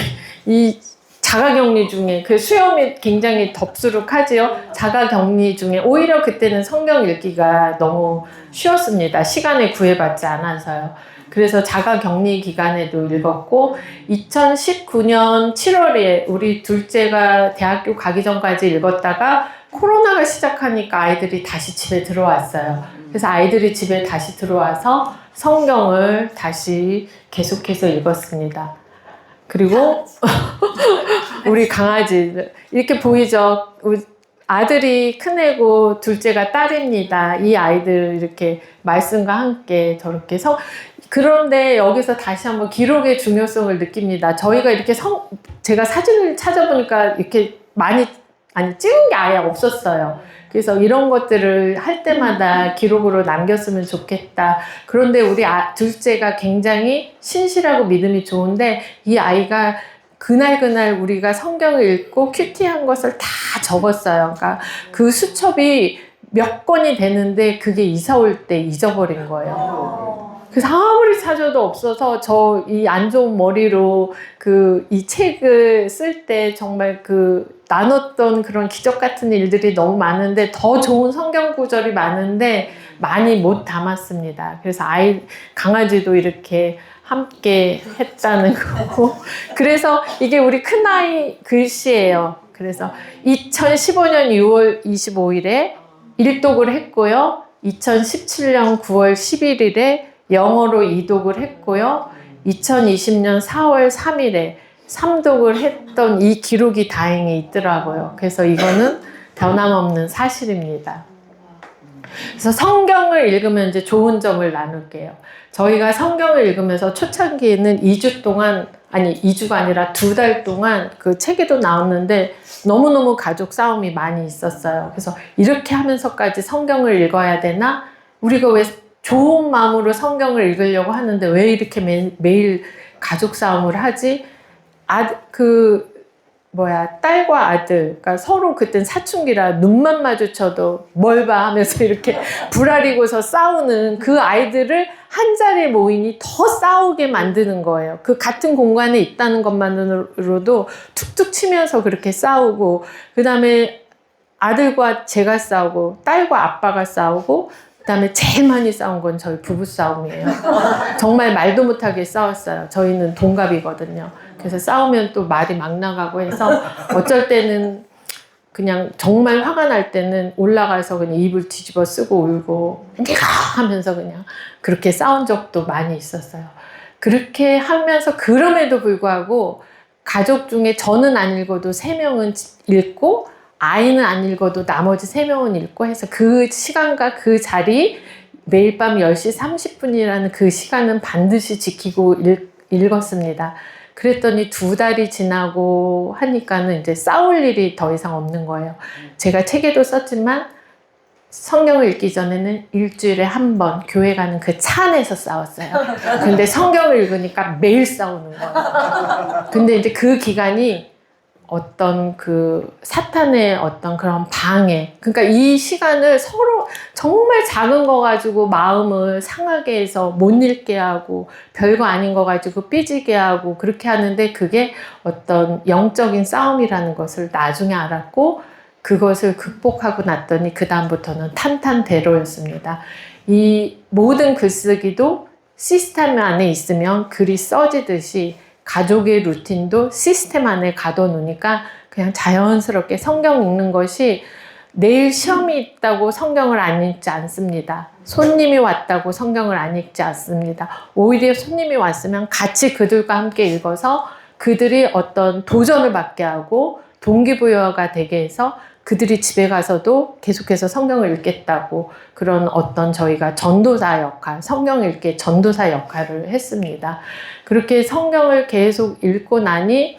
이 자가격리 중에 그 수염이 굉장히 덥수룩하지요. 자가격리 중에 오히려 그때는 성경 읽기가 너무 쉬웠습니다. 시간에 구애받지 않아서요. 그래서 자가격리 기간에도 읽었고, 2019년 7월에 우리 둘째가 대학교 가기 전까지 읽었다가 코로나가 시작하니까 아이들이 다시 집에 들어왔어요. 그래서 아이들이 집에 다시 들어와서 성경을 다시 계속해서 읽었습니다. 그리고 우리 강아지 이렇게 보이죠? 아들이 큰애고 둘째가 딸입니다. 이 아이들 이렇게 말씀과 함께 저렇게 그런데 여기서 다시 한번 기록의 중요성을 느낍니다. 저희가 이렇게 제가 사진을 찾아보니까 이렇게 찍은 게 아예 없었어요. 그래서 이런 것들을 할 때마다 기록으로 남겼으면 좋겠다. 그런데 우리 둘째가 굉장히 신실하고 믿음이 좋은데 이 아이가 그날 우리가 성경을 읽고 큐티한 것을 다 적었어요. 그러니까 그 수첩이 몇 권이 되는데 그게 이사 올 때 잊어버린 거예요. 그래서 아무리 찾아도 없어서 저 이 안 좋은 머리로 이 책을 쓸 때 정말 나눴던 그런 기적 같은 일들이 너무 많은데 더 좋은 성경 구절이 많은데 많이 못 담았습니다. 그래서 강아지도 이렇게 함께 했다는 거고. 그래서 이게 우리 큰아이 글씨예요. 그래서 2015년 6월 25일에 일독을 했고요. 2017년 9월 11일에 영어로 이독을 했고요. 2020년 4월 3일에 삼독을 했던 이 기록이 다행히 있더라고요. 그래서 이거는 변함없는 사실입니다. 그래서 성경을 읽으면 이제 좋은 점을 나눌게요. 저희가 성경을 읽으면서 초창기에는 2주 동안, 아니 2주가 아니라 2달 동안 그 책에도 나왔는데 너무너무 가족 싸움이 많이 있었어요. 그래서 이렇게 하면서까지 성경을 읽어야 되나? 우리가 왜 좋은 마음으로 성경을 읽으려고 하는데 왜 이렇게 매일 가족 싸움을 하지? 딸과 아들, 그러니까 서로 그땐 사춘기라 눈만 마주쳐도 뭘 봐 하면서 이렇게 불아리고서 싸우는 그 아이들을 한 자리에 모이니 더 싸우게 만드는 거예요. 그 같은 공간에 있다는 것만으로도 툭툭 치면서 그렇게 싸우고, 그 다음에 아들과 제가 싸우고, 딸과 아빠가 싸우고, 그 다음에 제일 많이 싸운 건 저희 부부싸움이에요. 정말 말도 못하게 싸웠어요. 저희는 동갑이거든요. 그래서 싸우면 또 말이 막 나가고 해서 어쩔 때는 그냥 정말 화가 날 때는 올라가서 그냥 입을 뒤집어 쓰고 울고 네가 하면서 그냥 그렇게 싸운 적도 많이 있었어요. 그렇게 하면서 그럼에도 불구하고 가족 중에 저는 안 읽어도 3명은 읽고 아이는 안 읽어도 나머지 3명은 읽고 해서 그 시간과 그 자리 매일 밤 10시 30분이라는 그 시간은 반드시 지키고 읽었습니다. 그랬더니 2달이 지나고 하니까는 이제 싸울 일이 더 이상 없는 거예요. 제가 책에도 썼지만 성경을 읽기 전에는 일주일에 한 번 교회 가는 그 차 안에서 싸웠어요. 근데 성경을 읽으니까 매일 싸우는 거예요. 근데 이제 그 기간이 어떤 그 사탄의 어떤 그런 방해, 그러니까 이 시간을 서로 정말 작은 거 가지고 마음을 상하게 해서 못 읽게 하고 별거 아닌 거 가지고 삐지게 하고 그렇게 하는데 그게 어떤 영적인 싸움이라는 것을 나중에 알았고 그것을 극복하고 났더니 그 다음부터는 탄탄대로였습니다. 이 모든 글쓰기도 시스템 안에 있으면 글이 써지듯이 가족의 루틴도 시스템 안에 가둬놓으니까 그냥 자연스럽게 성경 읽는 것이 내일 시험이 있다고 성경을 안 읽지 않습니다. 손님이 왔다고 성경을 안 읽지 않습니다. 오히려 손님이 왔으면 같이 그들과 함께 읽어서 그들이 어떤 도전을 받게 하고 동기부여가 되게 해서 그들이 집에 가서도 계속해서 성경을 읽겠다고 그런 어떤 저희가 전도사 역할, 성경 읽기의 전도사 역할을 했습니다. 그렇게 성경을 계속 읽고 나니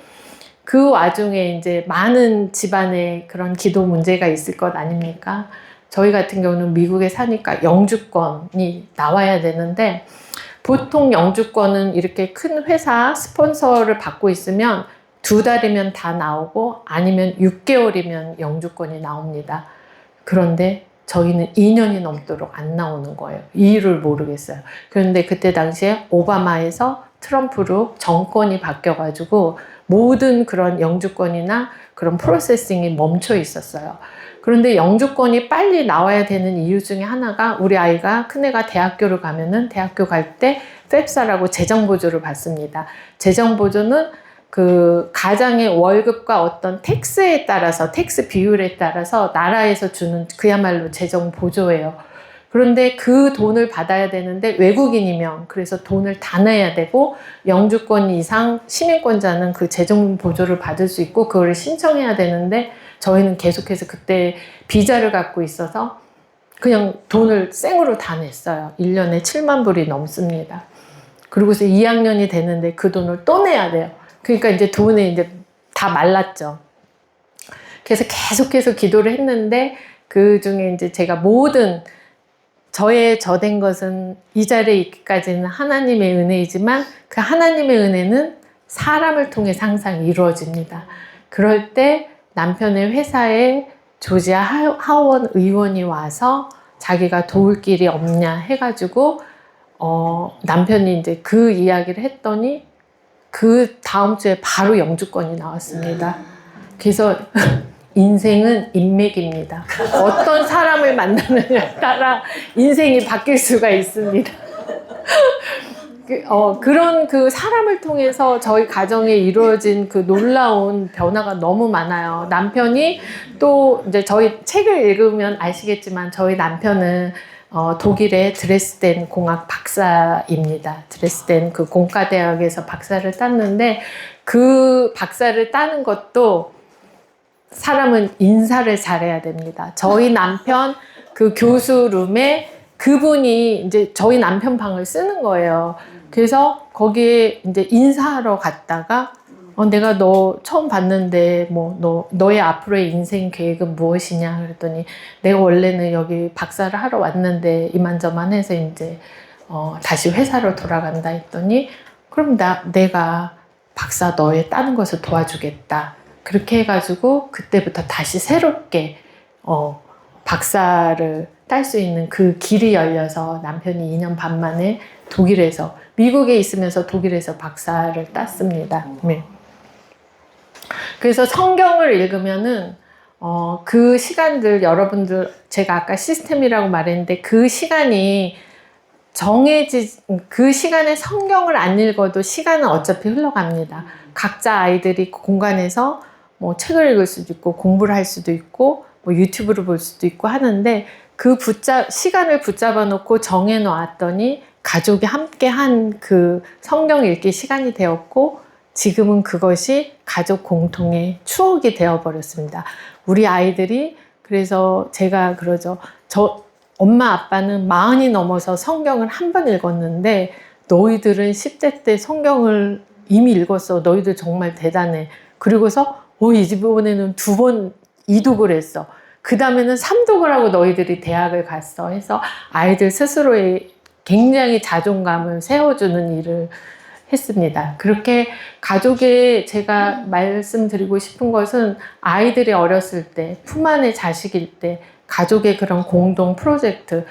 그 와중에 이제 많은 집안에 그런 기도 문제가 있을 것 아닙니까? 저희 같은 경우는 미국에 사니까 영주권이 나와야 되는데 보통 영주권은 이렇게 큰 회사 스폰서를 받고 있으면 2달이면 다 나오고 아니면 6개월이면 영주권이 나옵니다. 그런데 저희는 2년이 넘도록 안 나오는 거예요. 이유를 모르겠어요. 그런데 그때 당시에 오바마에서 트럼프로 정권이 바뀌어가지고 모든 그런 영주권이나 그런 프로세싱이 멈춰 있었어요. 그런데 영주권이 빨리 나와야 되는 이유 중에 하나가 우리 아이가 큰애가 대학교를 가면은 대학교 갈 때 펩사라고 재정보조를 받습니다. 재정보조는 그 가장의 월급과 어떤 텍스에 따라서 텍스 비율에 따라서 나라에서 주는 그야말로 재정 보조예요. 그런데 그 돈을 받아야 되는데 외국인이면 그래서 돈을 다 내야 되고 영주권 이상 시민권자는 그 재정 보조를 받을 수 있고 그거를 신청해야 되는데 저희는 계속해서 그때 비자를 갖고 있어서 그냥 돈을 생으로 다 냈어요. 1년에 7만 불이 넘습니다. 그리고서 2학년이 되는데 그 돈을 또 내야 돼요. 그러니까 이제 돈이 이제 다 말랐죠. 그래서 계속해서 기도를 했는데 그 중에 이제 제가 모든 저의 저된 것은 이 자리에 있기까지는 하나님의 은혜이지만 그 하나님의 은혜는 사람을 통해 항상 이루어집니다. 그럴 때 남편의 회사에 조지아 하원 의원이 와서 자기가 도울 길이 없냐 해가지고 남편이 이제 그 이야기를 했더니 그 다음 주에 바로 영주권이 나왔습니다. 그래서 인생은 인맥입니다. 어떤 사람을 만나느냐에 따라 인생이 바뀔 수가 있습니다. 그런 그 사람을 통해서 저희 가정에 이루어진 그 놀라운 변화가 너무 많아요. 남편이 또 이제 저희 책을 읽으면 아시겠지만 저희 남편은 독일의 드레스덴 공학 박사입니다. 드레스덴 그 공과대학에서 박사를 땄는데 그 박사를 따는 것도 사람은 인사를 잘해야 됩니다. 저희 남편 그 교수룸에 그분이 이제 저희 남편 방을 쓰는 거예요. 그래서 거기에 이제 인사하러 갔다가 내가 너 처음 봤는데 너의 앞으로의 인생 계획은 무엇이냐 그랬더니 내가 원래는 여기 박사를 하러 왔는데 이만저만 해서 이제 다시 회사로 돌아간다 했더니 그럼 내가 박사 너의 따는 것을 도와주겠다. 그렇게 해가지고 그때부터 다시 새롭게 박사를 딸 수 있는 그 길이 열려서 남편이 2년 반 만에 독일에서 미국에 있으면서 독일에서 박사를 땄습니다. 네. 그래서 성경을 읽으면은 그 시간들 여러분들 제가 아까 시스템이라고 말했는데 그 시간이 그 시간에 성경을 안 읽어도 시간은 어차피 흘러갑니다. 각자 아이들이 공간에서 뭐 책을 읽을 수도 있고 공부를 할 수도 있고 뭐 유튜브를 볼 수도 있고 하는데 그 시간을 붙잡아 놓고 정해 놓았더니 가족이 함께 한 그 성경 읽기 시간이 되었고 지금은 그것이 가족 공통의 추억이 되어버렸습니다. 우리 아이들이 그래서 제가 그러죠. 엄마 아빠는 40이 넘어서 성경을 한 번 읽었는데 너희들은 10대 때 성경을 이미 읽었어. 너희들 정말 대단해. 그리고서 이번에는 2번 이독을 했어. 그 다음에는 3독을 하고 너희들이 대학을 갔어. 해서 아이들 스스로의 굉장히 자존감을 세워주는 일을 했습니다. 그렇게 가족에 제가 말씀드리고 싶은 것은 아이들이 어렸을 때, 품 안의 자식일 때 가족의 그런 공동 프로젝트.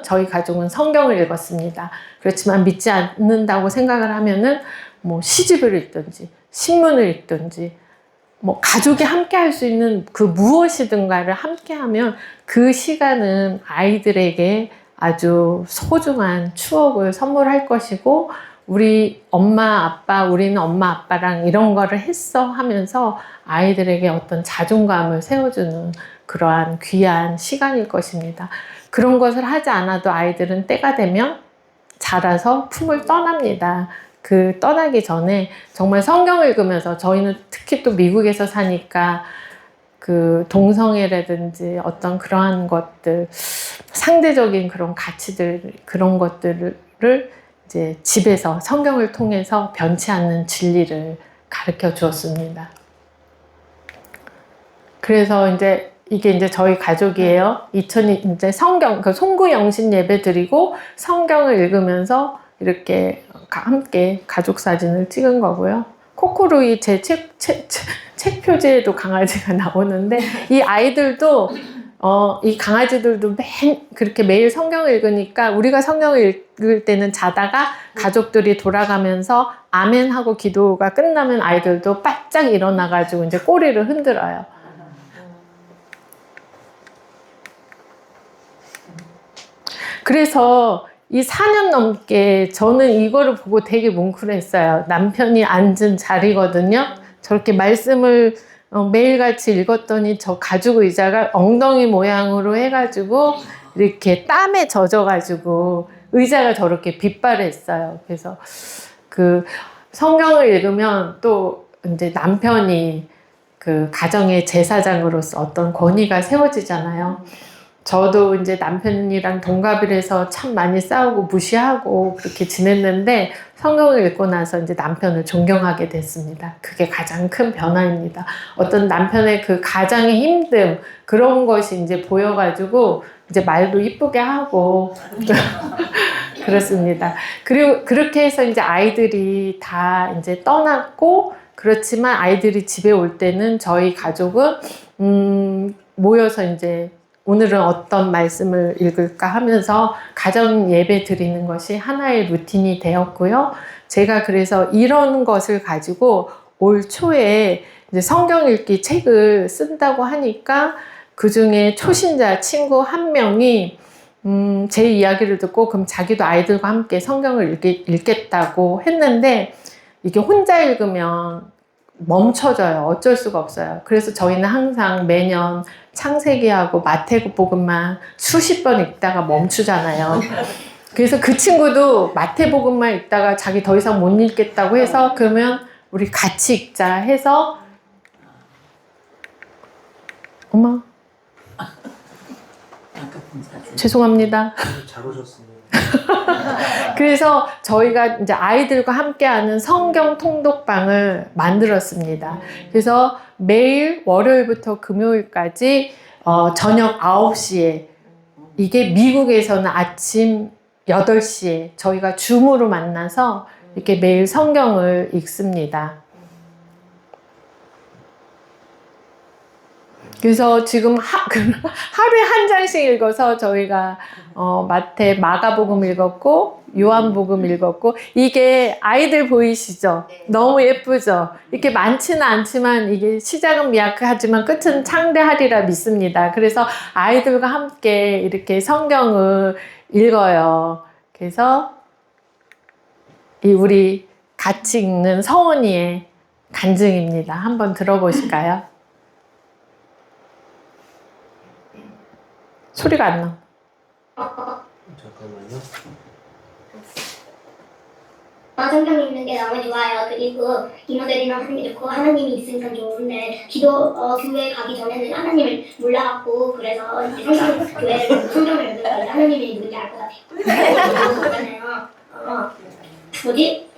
저희 가족은 성경을 읽었습니다. 그렇지만 믿지 않는다고 생각을 하면은 뭐 시집을 읽든지 신문을 읽든지 뭐 가족이 함께 할 수 있는 그 무엇이든가를 함께 하면 그 시간은 아이들에게 아주 소중한 추억을 선물할 것이고 우리는 엄마 아빠랑 이런 거를 했어 하면서 아이들에게 어떤 자존감을 세워주는 그러한 귀한 시간일 것입니다. 그런 것을 하지 않아도 아이들은 때가 되면 자라서 품을 떠납니다. 그 떠나기 전에 정말 성경을 읽으면서 저희는 특히 또 미국에서 사니까 그 동성애라든지 어떤 그러한 것들, 상대적인 그런 가치들, 그런 것들을 이제 집에서 성경을 통해서 변치 않는 진리를 가르쳐 주었습니다. 그래서 이게 이제 저희 가족이에요. 이제 송구 영신 예배 드리고 성경을 읽으면서 이렇게 함께 가족 사진을 찍은 거고요. 코코로이 제 책 표지에도 강아지가 나오는데 이 아이들도 이 강아지들도 그렇게 매일 성경을 읽으니까 우리가 성경을 읽을 때는 자다가 가족들이 돌아가면서 아멘 하고 기도가 끝나면 아이들도 바짝 일어나가지고 이제 꼬리를 흔들어요. 그래서 이 4년 넘게 저는 이거를 보고 되게 뭉클했어요. 남편이 앉은 자리거든요. 저렇게 말씀을 매일같이 읽었더니 저 가죽 의자가 엉덩이 모양으로 해가지고 이렇게 땀에 젖어가지고 의자가 저렇게 빛발했어요. 그래서 그 성경을 읽으면 또 이제 남편이 그 가정의 제사장으로서 어떤 권위가 세워지잖아요. 저도 이제 남편이랑 동갑이라서 참 많이 싸우고 무시하고 그렇게 지냈는데 성경을 읽고 나서 이제 남편을 존경하게 됐습니다. 그게 가장 큰 변화입니다. 어떤 남편의 그 가장의 힘듦 그런 것이 이제 보여가지고 이제 말도 이쁘게 하고 그렇습니다. 그리고 그렇게 해서 이제 아이들이 다 이제 떠났고 그렇지만 아이들이 집에 올 때는 저희 가족은 모여서 이제 오늘은 어떤 말씀을 읽을까 하면서 가정 예배 드리는 것이 하나의 루틴이 되었고요. 제가 그래서 이런 것을 가지고 올 초에 이제 성경 읽기 책을 쓴다고 하니까 그 중에 초신자 친구 한 명이 제 이야기를 듣고 그럼 자기도 아이들과 함께 성경을 읽겠다고 했는데 이게 혼자 읽으면 멈춰져요. 어쩔 수가 없어요. 그래서 저희는 항상 매년 창세기하고 마태복음만 수십 번 읽다가 멈추잖아요. 그래서 그 친구도 마태복음만 읽다가 자기 더 이상 못 읽겠다고 해서 그러면 우리 같이 읽자 해서 엄마 죄송합니다. 잘 오셨습니다. 그래서 저희가 이제 아이들과 함께하는 성경 통독방을 만들었습니다. 그래서 매일 월요일부터 금요일까지 저녁 9시에 이게 미국에서는 아침 8시에 저희가 줌으로 만나서 이렇게 매일 성경을 읽습니다. 그래서 지금 하루에 한 장씩 읽어서 저희가 마가복음 읽었고 요한복음 읽었고 이게 아이들 보이시죠? 너무 예쁘죠? 이렇게 많지는 않지만 이게 시작은 미약하지만 끝은 창대하리라 믿습니다. 그래서 아이들과 함께 이렇게 성경을 읽어요. 그래서 우리 같이 읽는 서은이의 간증입니다. 한번 들어보실까요? 소리가 안 나. 잠깐만요. 성경 읽는 게 너무 좋아요. 그리고 이모들이랑 하는 게 좋고 하나님이 있으니까 좋은데 교회 가기 전에는 하나님을 몰라갖고 그래서 이제 성경을 읽으면 하나님이 누군지 알 것 같아요.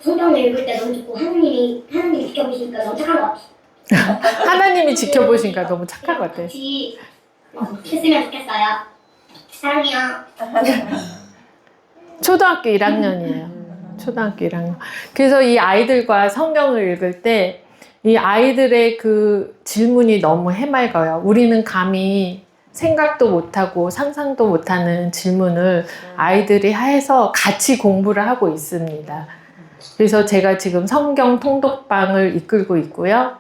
성경을 읽을 때 너무 좋고 하나님이 지켜보시니까 너무 착한 것 같아요. 하나님이 지켜보시니까 너무 착한 것 같아요. 같이 했으면 좋겠어요. 사랑해요. 초등학교 1학년이에요. 초등학교 1학년. 그래서 이 아이들과 성경을 읽을 때 이 아이들의 그 질문이 너무 해맑아요. 우리는 감히 생각도 못하고 상상도 못하는 질문을 아이들이 해서 같이 공부를 하고 있습니다. 그래서 제가 지금 성경 통독방을 이끌고 있고요.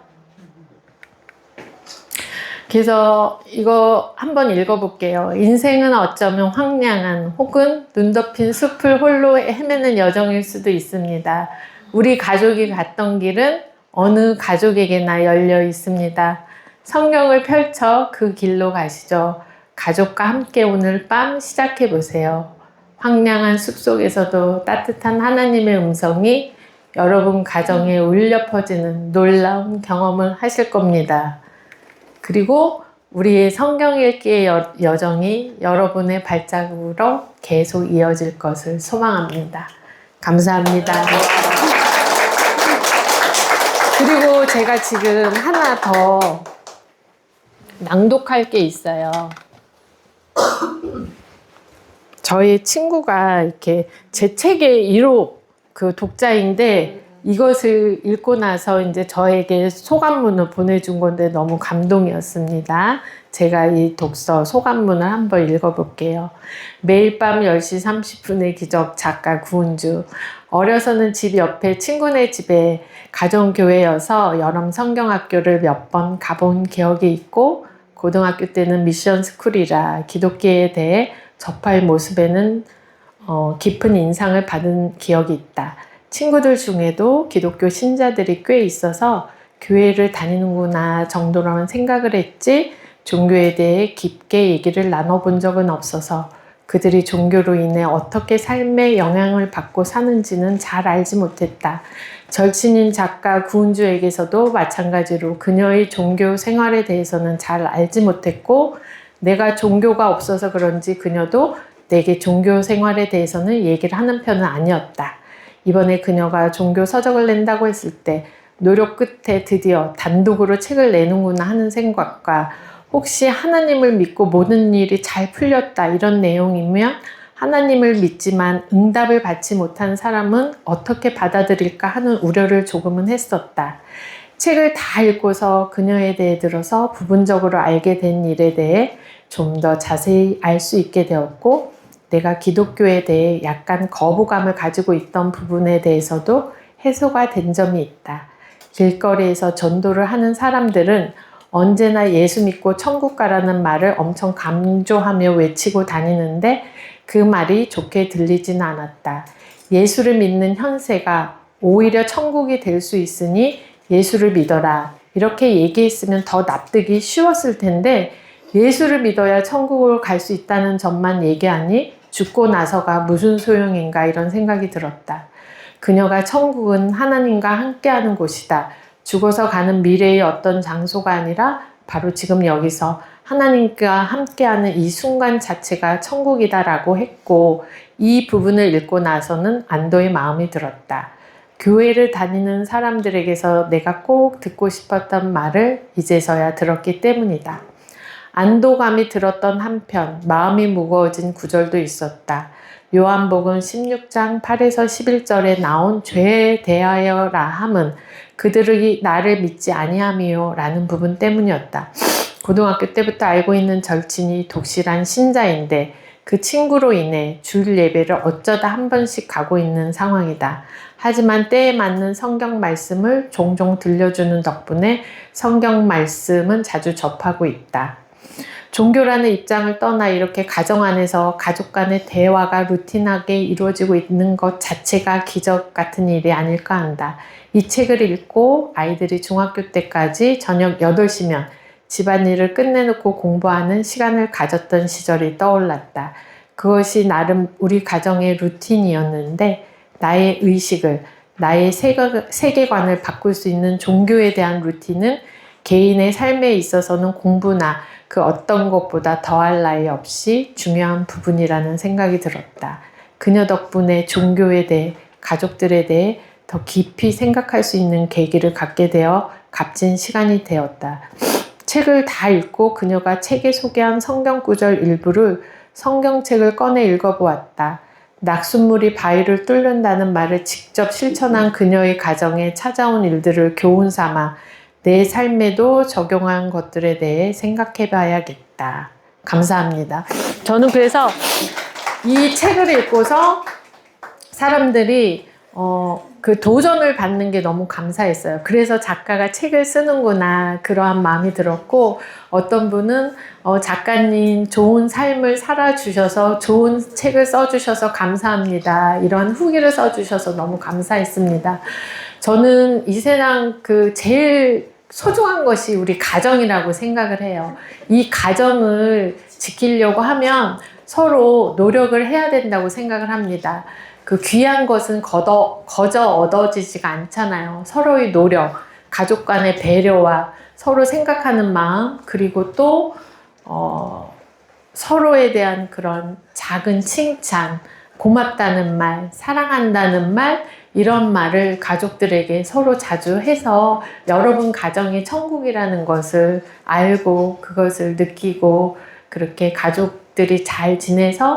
그래서 이거 한번 읽어볼게요. 인생은 어쩌면 황량한 혹은 눈 덮인 숲을 홀로 헤매는 여정일 수도 있습니다. 우리 가족이 갔던 길은 어느 가족에게나 열려 있습니다. 성경을 펼쳐 그 길로 가시죠. 가족과 함께 오늘 밤 시작해 보세요. 황량한 숲속에서도 따뜻한 하나님의 음성이 여러분 가정에 울려 퍼지는 놀라운 경험을 하실 겁니다. 그리고 우리의 성경 읽기의 여정이 여러분의 발자국으로 계속 이어질 것을 소망합니다. 감사합니다. 그리고 제가 지금 하나 더 낭독할 게 있어요. 저희 친구가 이렇게 제 책의 1호 그 독자인데 이것을 읽고 나서 이제 저에게 소감문을 보내준 건데 너무 감동이었습니다. 제가 이 독서 소감문을 한번 읽어볼게요. 매일 밤 10시 30분의 기적 작가 구은주. 어려서는 집 옆에 친구네 집에 가정교회여서 여름 성경학교를 몇 번 가본 기억이 있고 고등학교 때는 미션 스쿨이라 기독교에 대해 접할 모습에는 깊은 인상을 받은 기억이 있다. 친구들 중에도 기독교 신자들이 꽤 있어서 교회를 다니는구나 정도로만 생각을 했지 종교에 대해 깊게 얘기를 나눠본 적은 없어서 그들이 종교로 인해 어떻게 삶에 영향을 받고 사는지는 잘 알지 못했다. 절친인 작가 구은주에게서도 마찬가지로 그녀의 종교 생활에 대해서는 잘 알지 못했고 내가 종교가 없어서 그런지 그녀도 내게 종교 생활에 대해서는 얘기를 하는 편은 아니었다. 이번에 그녀가 종교 서적을 낸다고 했을 때 노력 끝에 드디어 단독으로 책을 내는구나 하는 생각과 혹시 하나님을 믿고 모든 일이 잘 풀렸다 이런 내용이면 하나님을 믿지만 응답을 받지 못한 사람은 어떻게 받아들일까 하는 우려를 조금은 했었다. 책을 다 읽고서 그녀에 대해 들어서 부분적으로 알게 된 일에 대해 좀 더 자세히 알 수 있게 되었고 내가 기독교에 대해 약간 거부감을 가지고 있던 부분에 대해서도 해소가 된 점이 있다. 길거리에서 전도를 하는 사람들은 언제나 예수 믿고 천국 가라는 말을 엄청 강조하며 외치고 다니는데 그 말이 좋게 들리지는 않았다. 예수를 믿는 현세가 오히려 천국이 될 수 있으니 예수를 믿어라. 이렇게 얘기했으면 더 납득이 쉬웠을 텐데 예수를 믿어야 천국을 갈 수 있다는 점만 얘기하니 죽고 나서가 무슨 소용인가 이런 생각이 들었다. 그녀가 천국은 하나님과 함께하는 곳이다. 죽어서 가는 미래의 어떤 장소가 아니라 바로 지금 여기서 하나님과 함께하는 이 순간 자체가 천국이다라고 했고, 이 부분을 읽고 나서는 안도의 마음이 들었다. 교회를 다니는 사람들에게서 내가 꼭 듣고 싶었던 말을 이제서야 들었기 때문이다. 안도감이 들었던 한편 마음이 무거워진 구절도 있었다. 요한복음 16장 8에서 11절에 나온 죄에 대하여라 함은 그들이 나를 믿지 아니함이요 라는 부분 때문이었다. 고등학교 때부터 알고 있는 절친이 독실한 신자인데 그 친구로 인해 주일 예배를 어쩌다 한 번씩 가고 있는 상황이다. 하지만 때에 맞는 성경 말씀을 종종 들려주는 덕분에 성경 말씀은 자주 접하고 있다. 종교라는 입장을 떠나 이렇게 가정 안에서 가족 간의 대화가 루틴하게 이루어지고 있는 것 자체가 기적 같은 일이 아닐까 한다. 이 책을 읽고 아이들이 중학교 때까지 저녁 8시면 집안일을 끝내놓고 공부하는 시간을 가졌던 시절이 떠올랐다. 그것이 나름 우리 가정의 루틴이었는데 나의 의식을, 나의 세계관을 바꿀 수 있는 종교에 대한 루틴은 개인의 삶에 있어서는 공부나 그 어떤 것보다 더할 나위 없이 중요한 부분이라는 생각이 들었다. 그녀 덕분에 종교에 대해, 가족들에 대해 더 깊이 생각할 수 있는 계기를 갖게 되어 값진 시간이 되었다. 책을 다 읽고 그녀가 책에 소개한 성경 구절 일부를 성경책을 꺼내 읽어보았다. 낙숫물이 바위를 뚫는다는 말을 직접 실천한 그녀의 가정에 찾아온 일들을 교훈 삼아 내 삶에도 적용한 것들에 대해 생각해 봐야겠다. 감사합니다. 저는 그래서 이 책을 읽고서 사람들이 그 도전을 받는 게 너무 감사했어요. 그래서 작가가 책을 쓰는구나 그러한 마음이 들었고, 어떤 분은 작가님 좋은 삶을 살아주셔서 좋은 책을 써주셔서 감사합니다. 이런 후기를 써주셔서 너무 감사했습니다. 저는 이 세상 그 제일 소중한 것이 우리 가정이라고 생각을 해요. 이 가정을 지키려고 하면 서로 노력을 해야 된다고 생각을 합니다. 그 귀한 것은 거저 얻어지지가 않잖아요. 서로의 노력, 가족 간의 배려와 서로 생각하는 마음, 그리고 또 서로에 대한 그런 작은 칭찬, 고맙다는 말, 사랑한다는 말, 이런 말을 가족들에게 서로 자주 해서 여러분 가정이 천국이라는 것을 알고 그것을 느끼고 그렇게 가족들이 잘 지내서